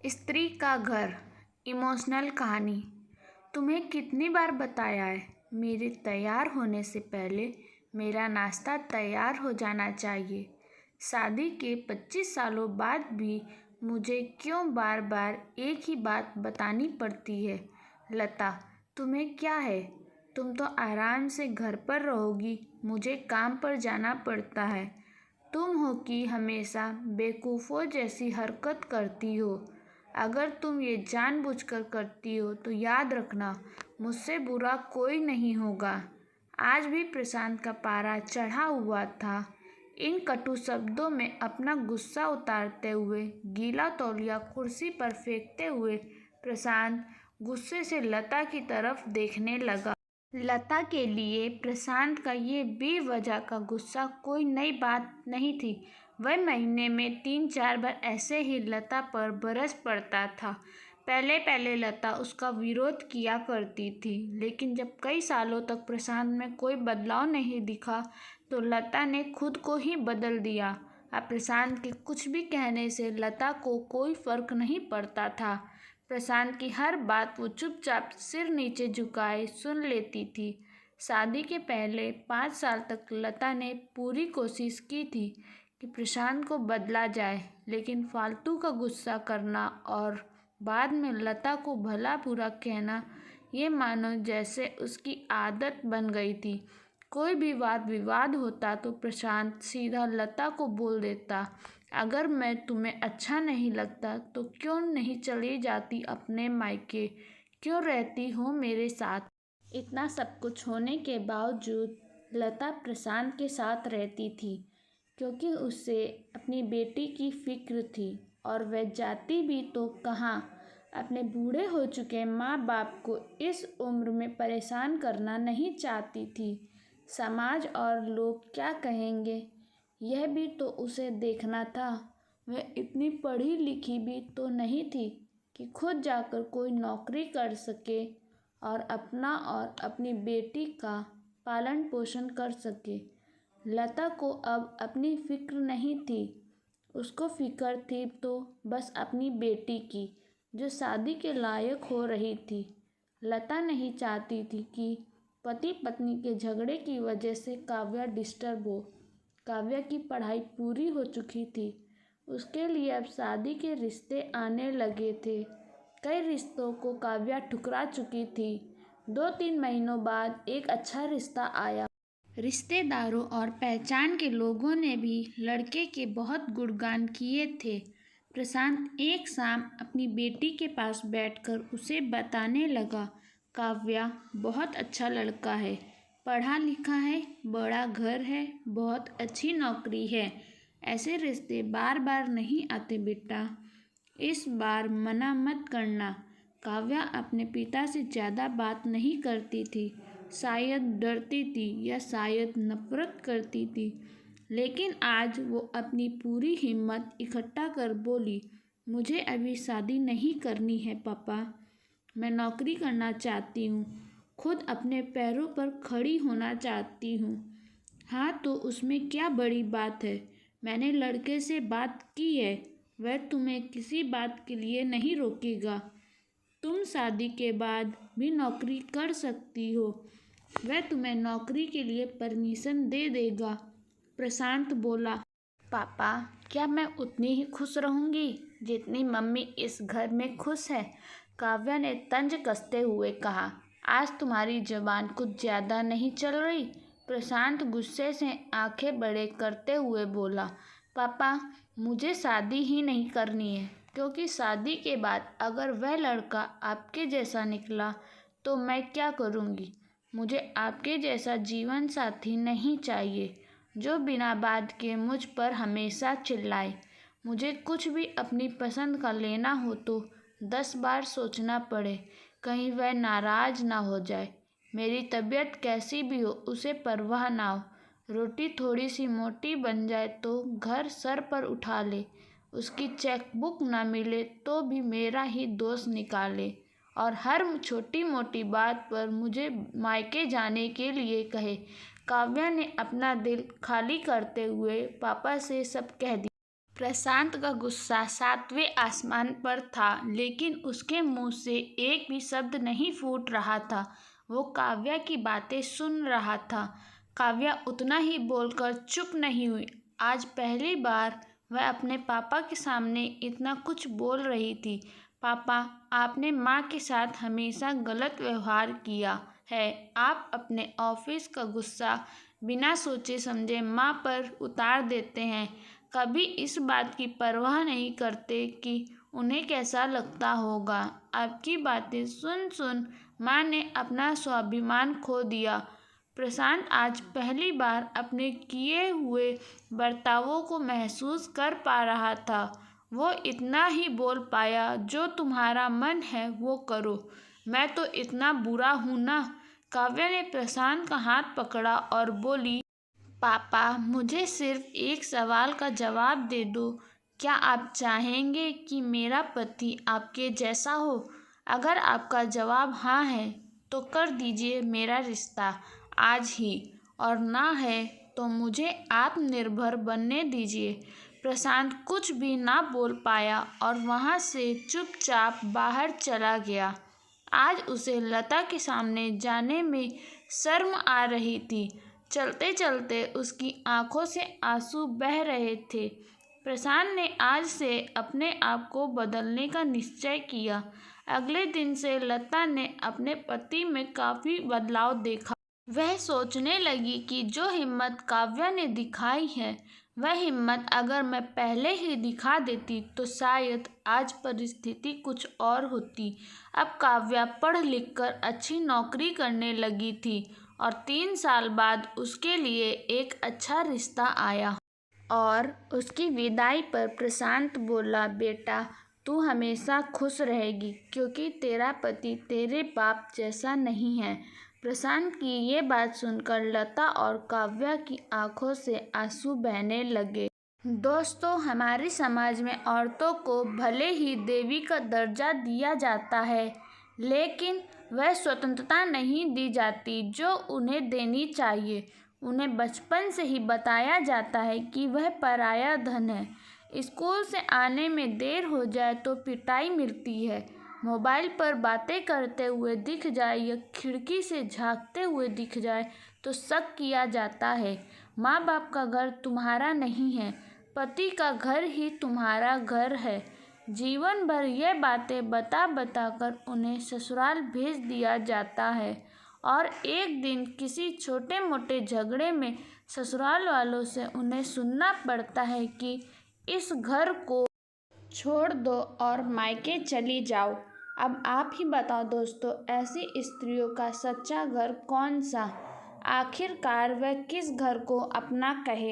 स्त्री का घर। इमोशनल कहानी। तुम्हें कितनी बार बताया है, मेरे तैयार होने से पहले मेरा नाश्ता तैयार हो जाना चाहिए। शादी के 25 सालों बाद भी मुझे क्यों बार बार एक ही बात बतानी पड़ती है। लता, तुम्हें क्या है? तुम तो आराम से घर पर रहोगी, मुझे काम पर जाना पड़ता है। तुम हो कि हमेशा बेवकूफ़ों जैसी हरकत करती हो। अगर तुम ये जानबूझकर करती हो तो याद रखना, मुझसे बुरा कोई नहीं होगा। आज भी प्रशांत का पारा चढ़ा हुआ था। इन कटु शब्दों में अपना गुस्सा उतारते हुए, गीला तौलिया कुर्सी पर फेंकते हुए प्रशांत गुस्से से लता की तरफ देखने लगा। लता के लिए प्रशांत का ये बेवजह का गुस्सा कोई नई बात नहीं थी। वह महीने में 3-4 बार ऐसे ही लता पर बरस पड़ता था। पहले पहले लता उसका विरोध किया करती थी, लेकिन जब कई सालों तक प्रशांत में कोई बदलाव नहीं दिखा तो लता ने खुद को ही बदल दिया। अब प्रशांत के कुछ भी कहने से लता को कोई फर्क नहीं पड़ता था। प्रशांत की हर बात वो चुपचाप सिर नीचे झुकाए सुन लेती थी। शादी के पहले 5 साल तक लता ने पूरी कोशिश की थी कि प्रशांत को बदला जाए, लेकिन फालतू का गुस्सा करना और बाद में लता को भला बुरा कहना, ये मानो जैसे उसकी आदत बन गई थी। कोई भी वाद विवाद होता तो प्रशांत सीधा लता को बोल देता, अगर मैं तुम्हें अच्छा नहीं लगता तो क्यों नहीं चली जाती अपने मायके, क्यों रहती हो मेरे साथ। इतना सब कुछ होने के बावजूद लता प्रशांत के साथ रहती थी, क्योंकि उसे अपनी बेटी की फिक्र थी। और वह जाती भी तो कहाँ, अपने बूढ़े हो चुके माँ बाप को इस उम्र में परेशान करना नहीं चाहती थी। समाज और लोग क्या कहेंगे, यह भी तो उसे देखना था। वह इतनी पढ़ी लिखी भी तो नहीं थी कि खुद जाकर कोई नौकरी कर सके और अपना और अपनी बेटी का पालन पोषण कर सके। लता को अब अपनी फिक्र नहीं थी, उसको फिक्र थी तो बस अपनी बेटी की, जो शादी के लायक हो रही थी। लता नहीं चाहती थी कि पति पत्नी के झगड़े की वजह से काव्या डिस्टर्ब हो। काव्या की पढ़ाई पूरी हो चुकी थी, उसके लिए अब शादी के रिश्ते आने लगे थे। कई रिश्तों को काव्या ठुकरा चुकी थी। 2-3 महीनों बाद एक अच्छा रिश्ता आया। रिश्तेदारों और पहचान के लोगों ने भी लड़के के बहुत गुणगान किए थे। प्रशांत एक शाम अपनी बेटी के पास बैठकर उसे बताने लगा, काव्या बहुत अच्छा लड़का है, पढ़ा लिखा है, बड़ा घर है, बहुत अच्छी नौकरी है। ऐसे रिश्ते बार बार नहीं आते बेटा, इस बार मना मत करना। काव्या अपने पिता से ज़्यादा बात नहीं करती थी, शायद डरती थी या शायद नफरत करती थी, लेकिन आज वो अपनी पूरी हिम्मत इकट्ठा कर बोली, मुझे अभी शादी नहीं करनी है पापा, मैं नौकरी करना चाहती हूँ, खुद अपने पैरों पर खड़ी होना चाहती हूँ। हाँ तो उसमें क्या बड़ी बात है, मैंने लड़के से बात की है, वह तुम्हें किसी बात के लिए नहीं रोकेगा। तुम शादी के बाद भी नौकरी कर सकती हो, वह तुम्हें नौकरी के लिए परमिशन दे देगा। प्रशांत बोला, पापा क्या मैं उतनी ही खुश रहूँगी जितनी मम्मी इस घर में खुश है? काव्या ने तंज कसते हुए कहा, आज तुम्हारी जबान कुछ ज़्यादा नहीं चल रही? प्रशांत गुस्से से आंखें बड़े करते हुए बोला, पापा मुझे शादी ही नहीं करनी है, क्योंकि शादी के बाद अगर वह लड़का आपके जैसा निकला तो मैं क्या करूँगी? मुझे आपके जैसा जीवन साथी नहीं चाहिए, जो बिना बात के मुझ पर हमेशा चिल्लाए। मुझे कुछ भी अपनी पसंद का लेना हो तो 10 बार सोचना पड़े, कहीं वह नाराज़ ना हो जाए। मेरी तबीयत कैसी भी हो उसे परवाह ना हो, रोटी थोड़ी सी मोटी बन जाए तो घर सर पर उठा ले, उसकी चेकबुक ना मिले तो भी मेरा ही दोष निकाले, और हर छोटी मोटी बात पर मुझे मायके जाने के लिए कहे। काव्या ने अपना दिल खाली करते हुए पापा से सब कह दिया। प्रशांत का गुस्सा 7वें आसमान पर था, लेकिन उसके मुंह से एक भी शब्द नहीं फूट रहा था। वो काव्या की बातें सुन रहा था। काव्या उतना ही बोलकर चुप नहीं हुई। आज पहली बार वह अपने पापा के सामने इतना कुछ बोल रही थी। पापा, आपने माँ के साथ हमेशा गलत व्यवहार किया है। आप अपने ऑफिस का गुस्सा बिना सोचे समझे माँ पर उतार देते हैं। कभी इस बात की परवाह नहीं करते कि उन्हें कैसा लगता होगा। आपकी बातें सुन सुन माँ ने अपना स्वाभिमान खो दिया। प्रशांत आज पहली बार अपने किए हुए बर्तावों को महसूस कर पा रहा था। वो इतना ही बोल पाया, जो तुम्हारा मन है वो करो। मैं तो इतना बुरा हूँ ना? काव्या ने प्रशांत का हाथ पकड़ा और बोली, पापा, मुझे सिर्फ एक सवाल का जवाब दे दो। क्या आप चाहेंगे कि मेरा पति आपके जैसा हो? अगर आपका जवाब हाँ है तो कर दीजिए मेरा रिश्ता आज ही, और ना है तो मुझे आत्मनिर्भर बनने दीजिए। प्रशांत कुछ भी ना बोल पाया और वहाँ से चुपचाप बाहर चला गया। आज उसे लता के सामने जाने में शर्म आ रही थी। चलते चलते उसकी आंखों से आंसू बह रहे थे। प्रशांत ने आज से अपने आप को बदलने का निश्चय किया। अगले दिन से लता ने अपने पति में काफ़ी बदलाव देखा। वह सोचने लगी कि जो हिम्मत काव्या ने दिखाई है, वह हिम्मत अगर मैं पहले ही दिखा देती तो शायद आज परिस्थिति कुछ और होती। अब काव्या पढ़ लिख कर अच्छी नौकरी करने लगी थी और 3 साल बाद उसके लिए एक अच्छा रिश्ता आया। और उसकी विदाई पर प्रशांत बोला, बेटा, तू हमेशा खुश रहेगी क्योंकि तेरा पति तेरे बाप जैसा नहीं है। प्रशांत की ये बात सुनकर लता और काव्या की आंखों से आंसू बहने लगे। दोस्तों, हमारे समाज में औरतों को भले ही देवी का दर्जा दिया जाता है, लेकिन वह स्वतंत्रता नहीं दी जाती जो उन्हें देनी चाहिए। उन्हें बचपन से ही बताया जाता है कि वह पराया धन है। स्कूल से आने में देर हो जाए तो पिटाई मिलती है। मोबाइल पर बातें करते हुए दिख जाए या खिड़की से झांकते हुए दिख जाए तो शक किया जाता है। माँ बाप का घर तुम्हारा नहीं है, पति का घर ही तुम्हारा घर है। जीवन भर ये बातें बता बता कर उन्हें ससुराल भेज दिया जाता है और एक दिन किसी छोटे मोटे झगड़े में ससुराल वालों से उन्हें सुनना पड़ता है कि इस घर को छोड़ दो और मायके चली जाओ। अब आप ही बताओ दोस्तों, ऐसी स्त्रियों का सच्चा घर कौन सा? आखिरकार वह किस घर को अपना कहे?